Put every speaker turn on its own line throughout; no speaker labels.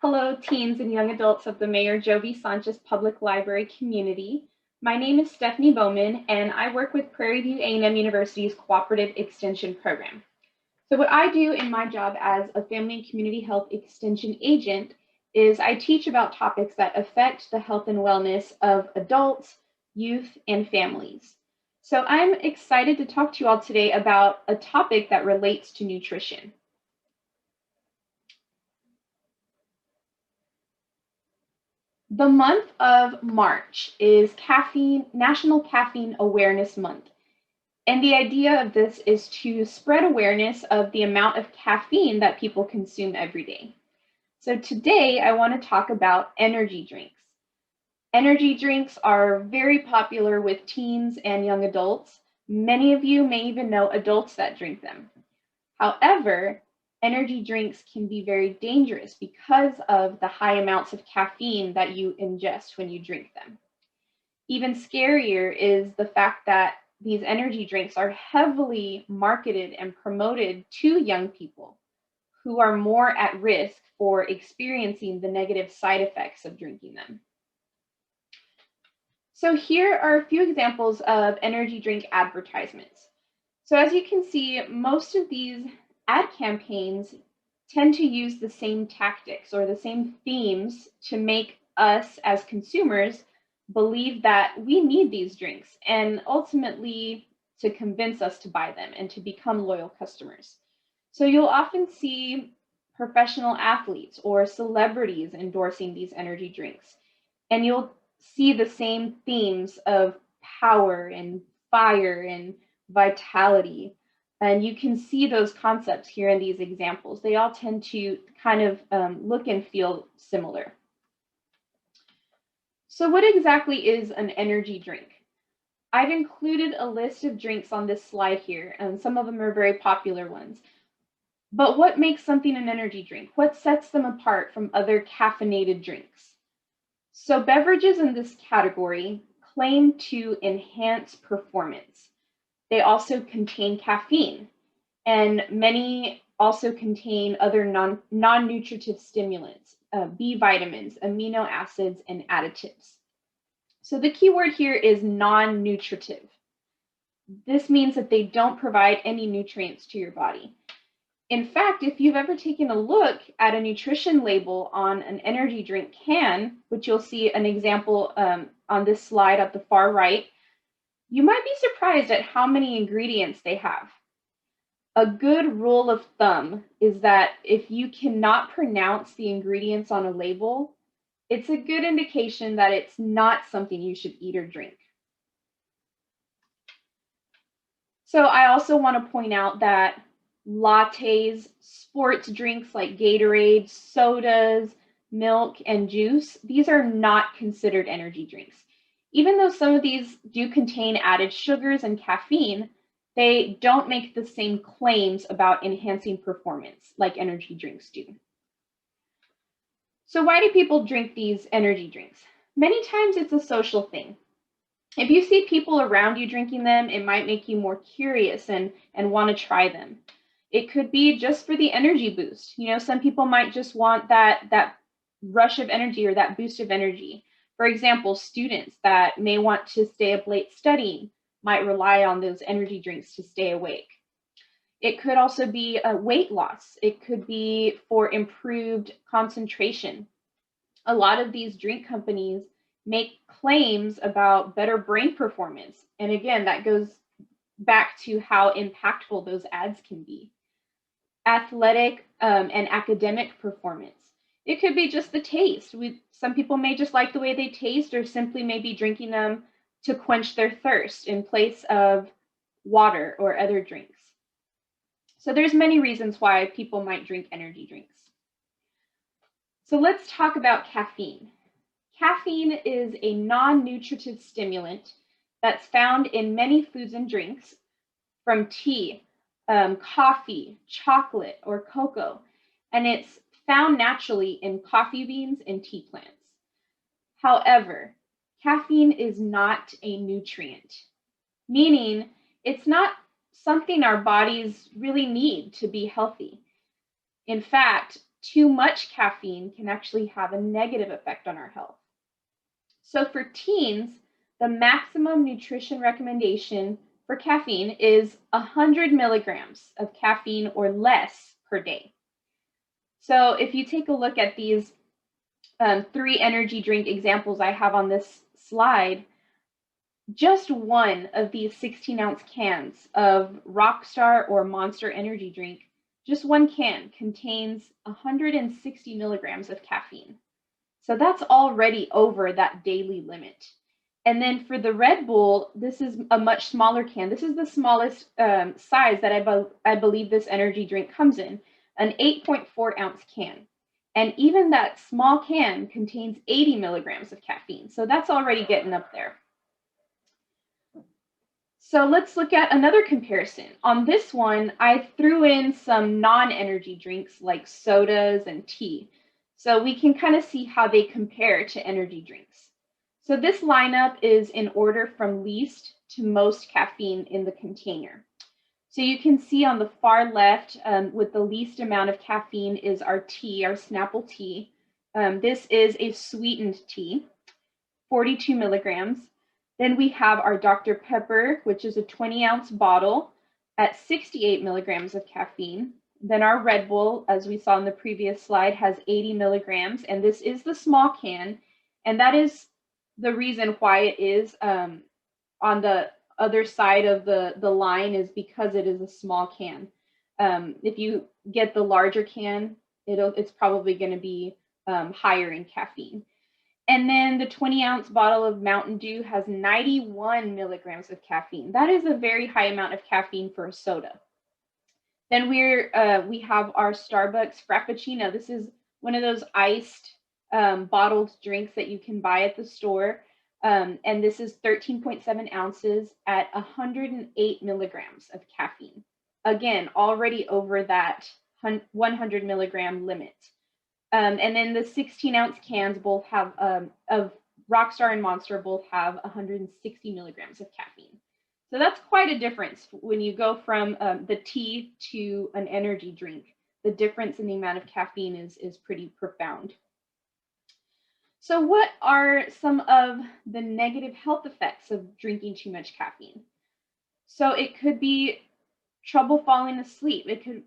Hello, teens and young adults of the Mayor Joby Sanchez Public Library community. My name is Stephanie Bowman, and I work with Prairie View A&M University's Cooperative Extension Program. So what I do in my job as a Family and Community Health Extension agent is I teach about topics that affect the health and wellness of adults, youth, and families. So I'm excited to talk to you all today about a topic that relates to nutrition. The month of March is National Caffeine Awareness Month. And the idea of this is to spread awareness of the amount of caffeine that people consume every day. So today I want to talk about energy drinks. Energy drinks are very popular with teens and young adults. Many of you may even know adults that drink them. However, energy drinks can be very dangerous because of the high amounts of caffeine that you ingest when you drink them. Even scarier is the fact that these energy drinks are heavily marketed and promoted to young people who are more at risk for experiencing the negative side effects of drinking them. So here are a few examples of energy drink advertisements. So as you can see, most of these ad campaigns tend to use the same tactics or the same themes to make us as consumers believe that we need these drinks and ultimately to convince us to buy them and to become loyal customers. So you'll often see professional athletes or celebrities endorsing these energy drinks, and you'll see the same themes of power and fire and vitality. And you can see those concepts here in these examples. They all tend to kind of look and feel similar. So what exactly is an energy drink? I've included a list of drinks on this slide here, and some of them are very popular ones. But what makes something an energy drink? What sets them apart from other caffeinated drinks? So beverages in this category claim to enhance performance. They also contain caffeine, and many also contain other non-nutritive stimulants, B vitamins, amino acids, and additives. So the key word here is non-nutritive. This means that they don't provide any nutrients to your body. In fact, if you've ever taken a look at a nutrition label on an energy drink can, which you'll see an example on this slide at the far right, you might be surprised at how many ingredients they have. A good rule of thumb is that if you cannot pronounce the ingredients on a label, it's a good indication that it's not something you should eat or drink. So I also want to point out that lattes, sports drinks like Gatorade, sodas, milk, and juice, these are not considered energy drinks. Even though some of these do contain added sugars and caffeine, they don't make the same claims about enhancing performance like energy drinks do. So why do people drink these energy drinks? Many times it's a social thing. If you see people around you drinking them, it might make you more curious and want to try them. It could be just for the energy boost. You know, some people might just want that rush of energy or that boost of energy. For example, students that may want to stay up late studying might rely on those energy drinks to stay awake. It could also be a weight loss. It could be for improved concentration. A lot of these drink companies make claims about better brain performance. And again, that goes back to how impactful those ads can be. Athletic and academic performance. It could be just the taste. Some people may just like the way they taste or simply may be drinking them to quench their thirst in place of water or other drinks. So there's many reasons why people might drink energy drinks. So let's talk about caffeine. Caffeine is a non-nutritive stimulant that's found in many foods and drinks, from tea, coffee, chocolate, or cocoa, and it's found naturally in coffee beans and tea plants. However, caffeine is not a nutrient, meaning it's not something our bodies really need to be healthy. In fact, too much caffeine can actually have a negative effect on our health. So for teens, the maximum nutrition recommendation for caffeine is 100 milligrams of caffeine or less per day. So if you take a look at these 3 energy drink examples I have on this slide, just one of these 16-ounce cans of Rockstar or Monster energy drink, just one can contains 160 milligrams of caffeine. So that's already over that daily limit. And then for the Red Bull, this is a much smaller can. This is the smallest size that I believe this energy drink comes in, an 8.4-ounce can. And even that small can contains 80 milligrams of caffeine. So that's already getting up there. So let's look at another comparison. On this one, I threw in some non-energy drinks like sodas and tea. So we can kind of see how they compare to energy drinks. So this lineup is in order from least to most caffeine in the container. So you can see on the far left with the least amount of caffeine is our tea, our Snapple tea. This is a sweetened tea, 42 milligrams. Then we have our Dr. Pepper, which is a 20-ounce bottle at 68 milligrams of caffeine. Then our Red Bull, as we saw in the previous slide, has 80 milligrams, and this is the small can. And that is the reason why it is on the other side of the line, is because it is a small can. If you get the larger can, it's probably going to be higher in caffeine. And then the 20-ounce bottle of Mountain Dew has 91 milligrams of caffeine. That is a very high amount of caffeine for a soda. Then we have our Starbucks Frappuccino. This is one of those iced bottled drinks that you can buy at the store. And this is 13.7 ounces at 108 milligrams of caffeine. Again, already over that 100 milligram limit. And then the 16-ounce cans both have, of Rockstar and Monster, both have 160 milligrams of caffeine. So that's quite a difference when you go from the tea to an energy drink. The difference in the amount of caffeine is pretty profound. So what are some of the negative health effects of drinking too much caffeine? So it could be trouble falling asleep. It could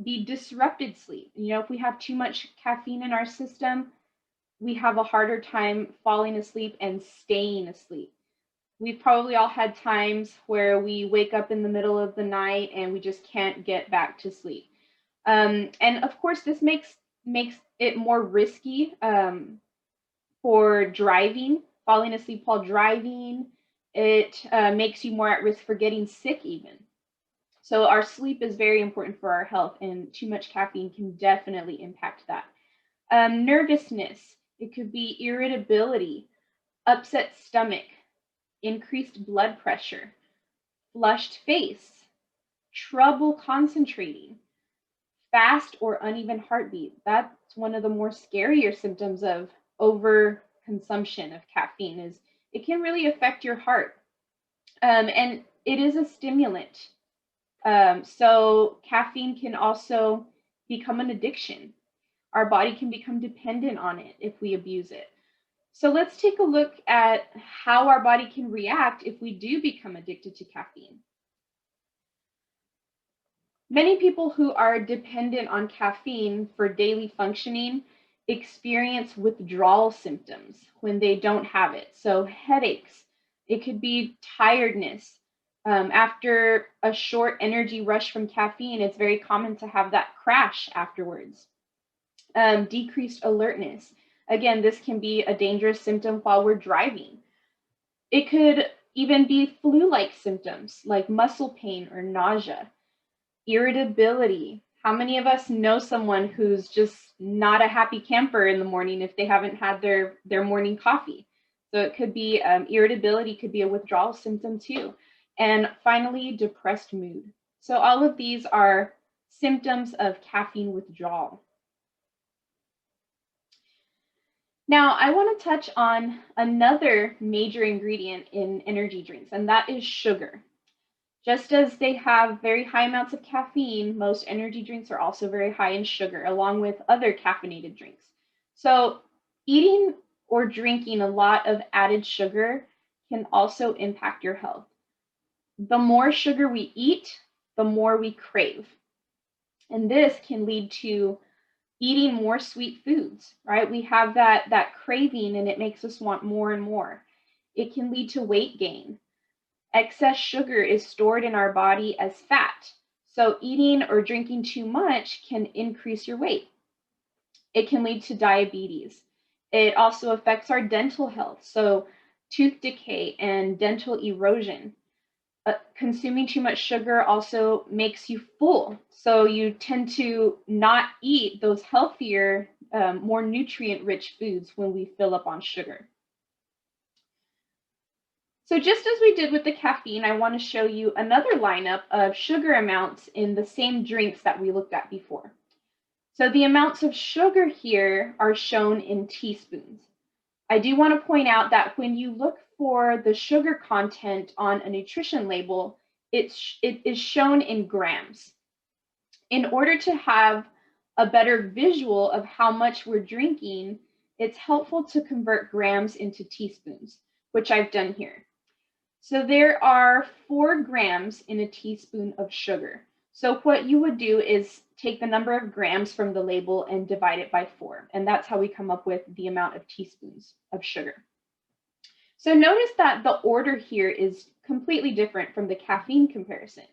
be disrupted sleep. You know, if we have too much caffeine in our system, we have a harder time falling asleep and staying asleep. We've probably all had times where we wake up in the middle of the night and we just can't get back to sleep. And of course, this makes it more risky for driving, falling asleep while driving. It makes you more at risk for getting sick even. So our sleep is very important for our health, and too much caffeine can definitely impact that. Nervousness, it could be irritability, upset stomach, increased blood pressure, flushed face, trouble concentrating, fast or uneven heartbeat. That's one of the more scarier symptoms of overconsumption of caffeine, is it can really affect your heart. And it is a stimulant. So caffeine can also become an addiction. Our body can become dependent on it if we abuse it. So let's take a look at how our body can react if we do become addicted to caffeine. Many people who are dependent on caffeine for daily functioning experience withdrawal symptoms when they don't have it. So headaches, it could be tiredness. After a short energy rush from caffeine, it's very common to have that crash afterwards. Decreased alertness. Again, this can be a dangerous symptom while we're driving. It could even be flu-like symptoms like muscle pain or nausea. Irritability. How many of us know someone who's just not a happy camper in the morning if they haven't had their morning coffee? So it could be irritability, could be a withdrawal symptom too. And finally, depressed mood. So all of these are symptoms of caffeine withdrawal. Now, I want to touch on another major ingredient in energy drinks, and that is sugar. Just as they have very high amounts of caffeine, most energy drinks are also very high in sugar, along with other caffeinated drinks. So, eating or drinking a lot of added sugar can also impact your health. The more sugar we eat, the more we crave. And this can lead to eating more sweet foods, right? We have that craving and it makes us want more and more. It can lead to weight gain. Excess sugar is stored in our body as fat. So eating or drinking too much can increase your weight. It can lead to diabetes. It also affects our dental health. So tooth decay and dental erosion. Consuming too much sugar also makes you full. So you tend to not eat those healthier, more nutrient-rich foods when we fill up on sugar. So just as we did with the caffeine, I want to show you another lineup of sugar amounts in the same drinks that we looked at before. So the amounts of sugar here are shown in teaspoons. I do want to point out that when you look for the sugar content on a nutrition label, it is shown in grams. In order to have a better visual of how much we're drinking, it's helpful to convert grams into teaspoons, which I've done here. So there are 4 grams in a teaspoon of sugar. So what you would do is take the number of grams from the label and divide it by 4. And that's how we come up with the amount of teaspoons of sugar. So notice that the order here is completely different from the caffeine comparison.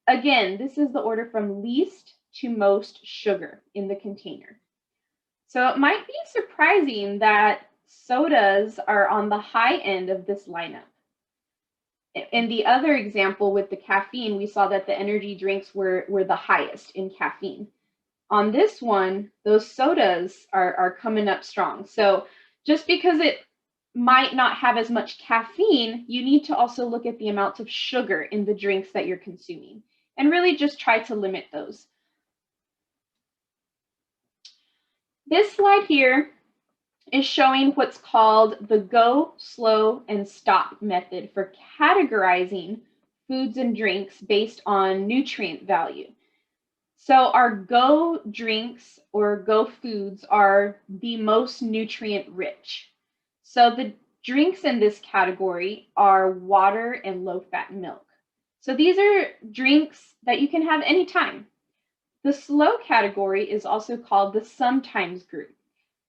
Again, this is the order from least to most sugar in the container. So it might be surprising that sodas are on the high end of this lineup. In the other example with the caffeine, we saw that the energy drinks were the highest in caffeine. On this one, those sodas are coming up strong. So just because it might not have as much caffeine, you need to also look at the amount of sugar in the drinks that you're consuming and really just try to limit those. This slide here is showing what's called the go, slow, and stop method for categorizing foods and drinks based on nutrient value. So our go drinks or go foods are the most nutrient rich. So the drinks in this category are water and low-fat milk. So these are drinks that you can have anytime. The slow category is also called the sometimes group.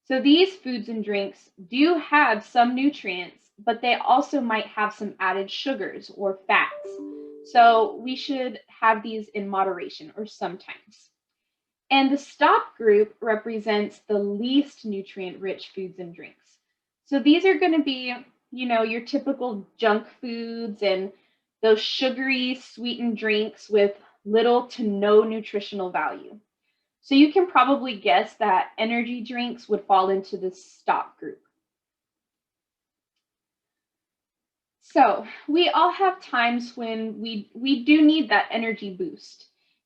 So these foods and drinks do have some nutrients, but they also might have some added sugars or fats. So we should have these in moderation or sometimes. And the stop group represents the least nutrient-rich foods and drinks. So these are going to be, your typical junk foods and those sugary, sweetened drinks with little to no nutritional value. So you can probably guess that energy drinks would fall into this stop group. So we all have times when we do need that energy boost.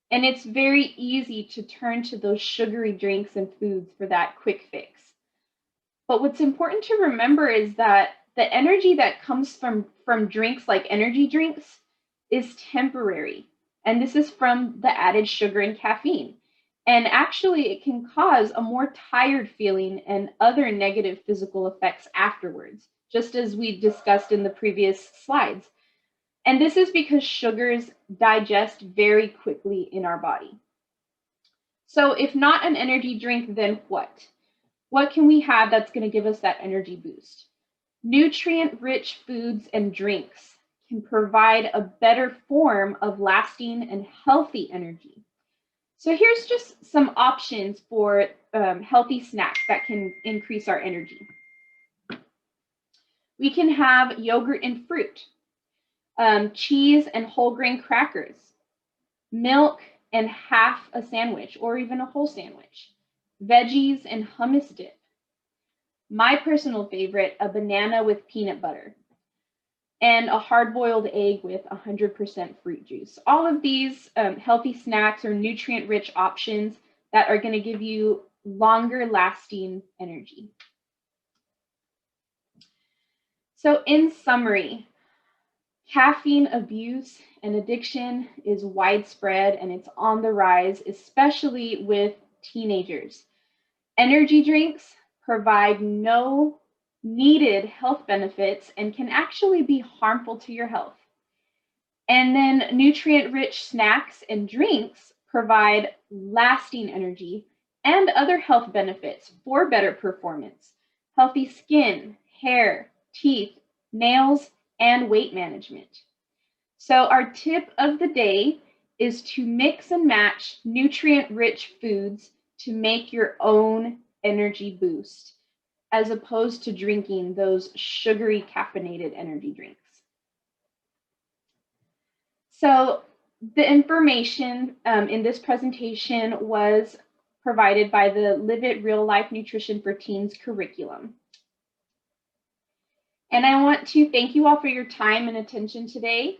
And it's very easy to turn to those sugary drinks and foods for that quick fix. But what's important to remember is that the energy that comes from drinks like energy drinks is temporary. And this is from the added sugar and caffeine. And actually, it can cause a more tired feeling and other negative physical effects afterwards, just as we discussed in the previous slides. And this is because sugars digest very quickly in our body. So if not an energy drink, then what? What can we have that's going to give us that energy boost? Nutrient-rich foods and drinks can provide a better form of lasting and healthy energy. So here's just some options for healthy snacks that can increase our energy. We can have yogurt and fruit, cheese and whole grain crackers, milk and half a sandwich or even a whole sandwich, veggies and hummus dip. My personal favorite, a banana with peanut butter, and a hard-boiled egg with 100% fruit juice. All of these healthy snacks are nutrient-rich options that are going to give you longer-lasting energy. So in summary, Caffeine abuse and addiction is widespread and it's on the rise, especially with teenagers. Energy drinks provide no needed health benefits and can actually be harmful to your health. And then nutrient rich snacks and drinks provide lasting energy and other health benefits for better performance, healthy skin, hair, teeth, nails, and weight management. So, our tip of the day is to mix and match nutrient rich foods to make your own energy boost, as opposed to drinking those sugary caffeinated energy drinks. So the information in this presentation was provided by the Live It Real Life Nutrition for Teens curriculum. And I want to thank you all for your time and attention today.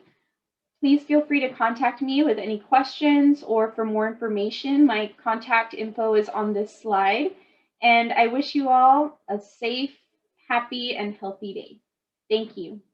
Please feel free to contact me with any questions or for more information. My contact info is on this slide. And I wish you all a safe, happy, and healthy day. Thank you.